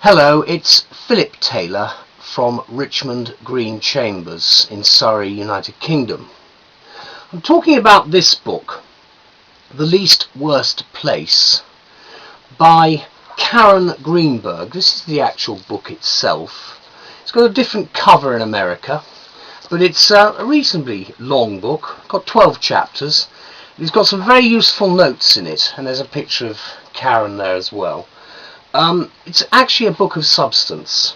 Hello, it's Phillip Taylor from Richmond Green Chambers in Surrey, United Kingdom. I'm talking about this book, The Least Worst Place, by Karen Greenberg. This is the actual book itself. It's got a different cover in America, but it's a reasonably long book. It's got 12 chapters. It's got some very useful notes in it, and there's a picture of Karen there as well. It's actually a book of substance.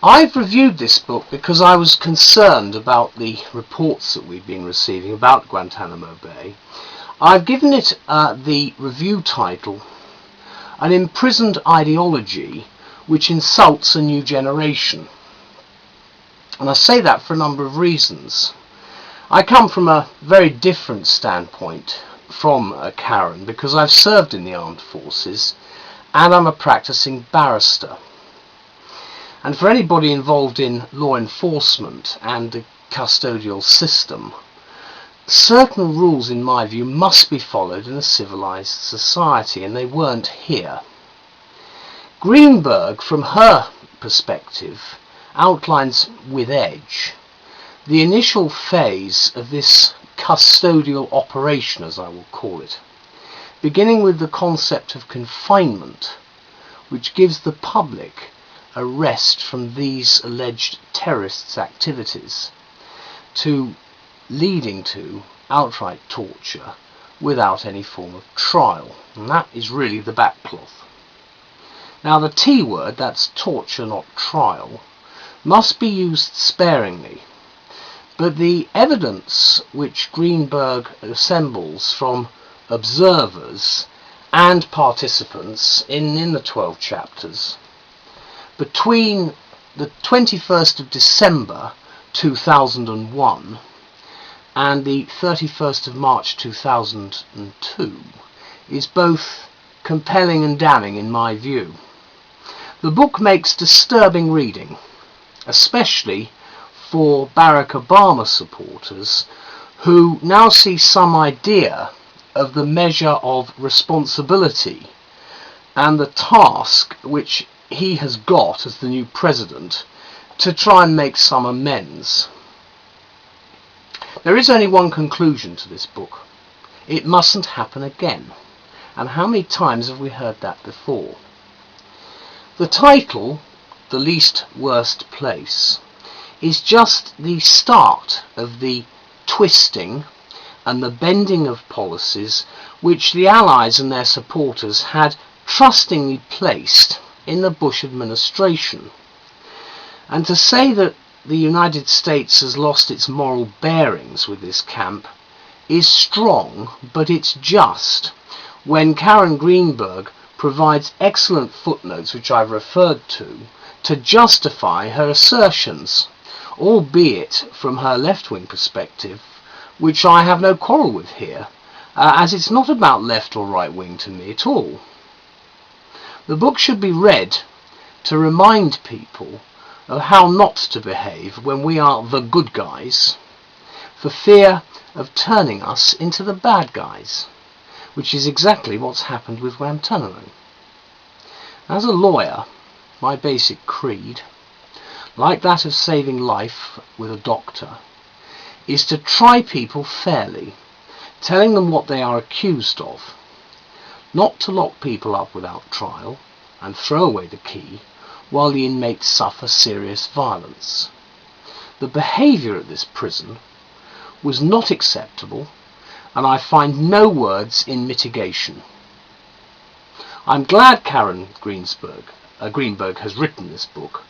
I've reviewed this book because I was concerned about the reports that we've been receiving about Guantanamo Bay. I've given it the review title, An Imprisoned Ideology Which Insults a New Generation. And I say that for a number of reasons. I come from a very different standpoint from Karen because I've served in the armed forces and I'm a practicing barrister. And for anybody involved in law enforcement and the custodial system, certain rules, in my view, must be followed in a civilized society, and they weren't here. Greenberg, from her perspective, outlines with edge the initial phase of this custodial operation, as I will call it, beginning with the concept of confinement, which gives the public a rest from these alleged terrorists' activities, to leading to outright torture without any form of trial. And that is really the backcloth. Now the T word, that's torture not trial, must be used sparingly, but the evidence which Greenberg assembles from observers and participants in the 12 chapters between the 21st of December 2001 and the 31st of March 2002 is both compelling and damning in my view. The book makes disturbing reading, especially for Barack Obama supporters who now see some idea of the measure of responsibility and the task which he has got as the new president to try and make some amends. There is only one conclusion to this book. It mustn't happen again. And how many times have we heard that before? The title, The Least Worst Place, is just the start of the twisting and the bending of policies which the Allies and their supporters had trustingly placed in the Bush administration. And to say that the United States has lost its moral bearings with this camp is strong, but it's just, when Karen Greenberg provides excellent footnotes, which I've referred to justify her assertions, albeit from her left-wing perspective, which I have no quarrel with here, as it's not about left or right wing to me at all. The book should be read to remind people of how not to behave when we are the good guys, for fear of turning us into the bad guys, which is exactly what's happened with Guantanamo. As a lawyer, my basic creed, like that of saving life with a doctor, is to try people fairly, telling them what they are accused of, not to lock people up without trial and throw away the key while the inmates suffer serious violence. The behaviour at this prison was not acceptable, and I find no words in mitigation. I'm glad Karen Greenberg has written this book.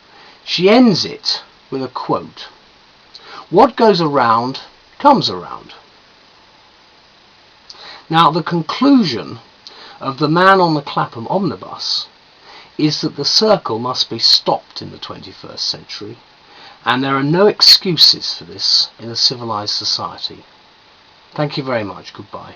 She ends it with a quote: "What goes around comes around." Now the conclusion of The Man on the Clapham omnibus is that the circle must be stopped in the 21st century, and there are no excuses for this in a civilized society. Thank you very much. Goodbye.